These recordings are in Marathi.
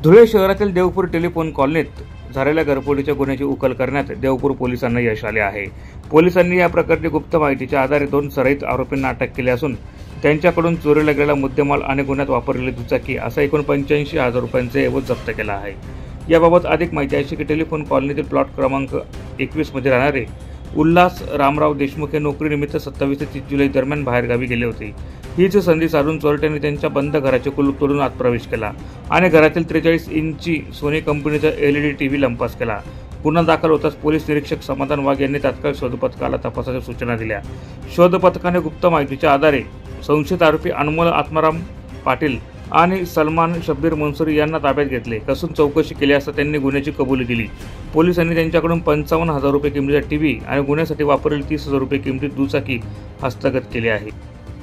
धुळे शहरातील देवपूर टेलिफोन कॉलनीत झालेल्या घरफोडीच्या गुन्ह्याची उकल करण्यात देवपूर पोलिसांना यश आले आहे। पोलिसांनी या प्रकरणी गुप्त माहितीच्या आधारे 2 सराईत आरोपींना अटक केली असून त्यांच्याकडून चोरीला गेलेला मुद्देमाल आणि गुन्ह्यात वापरलेली दुचाकी असा एकूण 85,000 रुपयांचा ऐवज जप्त केला आहे। याबाबत अधिक माहिती अशी की टेलिफोन कॉलनीतील प्लॉट क्रमांक 21 मध्ये राहणारे उल्हास रामराव देशमुख हे नोकरीनिमित्त 27 ते 30 जुलै दरम्यान बाहेरगावी गेले होते। हीच संधी साधून चोरट्यांनी त्यांच्या बंद घराचे कुलूप तोडून आत प्रवेश केला आणि घरातील 43 इंची सोनी कंपनीचा LED टीव्ही लंपास केला। गुन्हा दाखल होताच पोलीस निरीक्षक समाधान वाघ यांनी तात्काळ शोध पथकाला तपासाच्या सूचना दिल्या। शोध पथकाने गुप्त माहितीच्या आधारे संशयित आरोपी अनमोल आत्माराम पाटील आणि सलमान शब्बीर मंसूरी यांना ताब्यात घेतले, कसून चौकशी केली असता त्यांनी गुन्ह्याची कबुली दिली। पोलिसांनी त्यांच्याकडून 55,000 रुपये किमतीचा टीव्ही आणि गुन्ह्यासाठी वापरलेली 30,000 रुपये किमतीची दुचाकी हस्तगत केली आहे।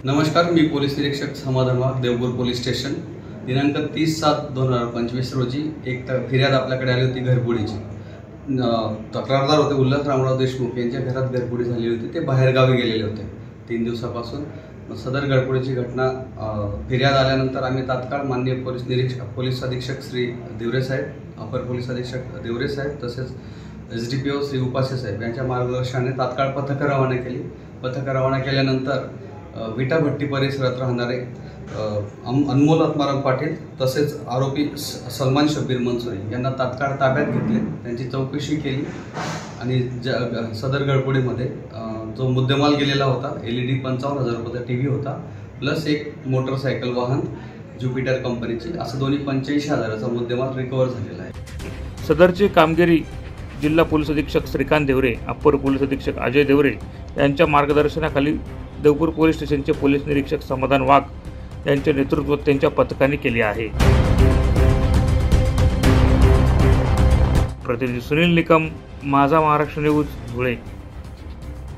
नमस्कार, मी पोलीस निरीक्षक समाधान वाघ, देवपूर पोलीस स्टेशन। दिनांक 30/7/2025 रोजी एक फिर्याद आपल्याकडे आली होती घरफोडीची। तक्रारदार होते उल्हास रामराव देशमुख यांच्या घरात घरफोडी झाली होती। ते बाहेरगावी गेलेले होते 3 दिवसापासून। सदर घरफोडीची घटना फिर्याद आल्यानंतर आम्ही तात्काळ माननीय पोलीस अधीक्षक श्री देवरे साहेब, अपर पोलीस अधीक्षक देवरे साहेब तसेच SDPO श्री उपासे साहेब यांच्या मार्गदर्शनाने तात्काळ पथकं रवाना केली। पथकं रवाना केल्यानंतर विटा भट्टी परिसरात राहणारे अनमोल आत्माराम पाटील तसेच आरोपी सलमान शब्बीर मंसूरी यांना तात्काळ ताब्यात घेतले, त्यांची चौकशी केली आणि सदर घरफोडीमध्ये जो मुद्देमाल गेलेला होता LED 55,000 रुपयाचा टीव्ही होता, प्लस एक मोटरसायकल वाहन ज्युपिटर कंपनीची, असं दोन्ही 85,000चा मुद्देमाल रिकव्हर झालेला आहे। सदरची कामगिरी जिल्हा पोलीस अधीक्षक श्रीकांत देवरे, अप्पर पोलीस अधीक्षक अजय देवरे यांच्या मार्गदर्शनाखाली देवपूर पोलीस स्टेशनचे पोलीस निरीक्षक समाधान वाघ यांच्या नेतृत्वात त्यांच्या पथकाने केली आहे। प्रतिनिधी सुनील निकम, माझा महाराष्ट्र न्यूज, धुळे।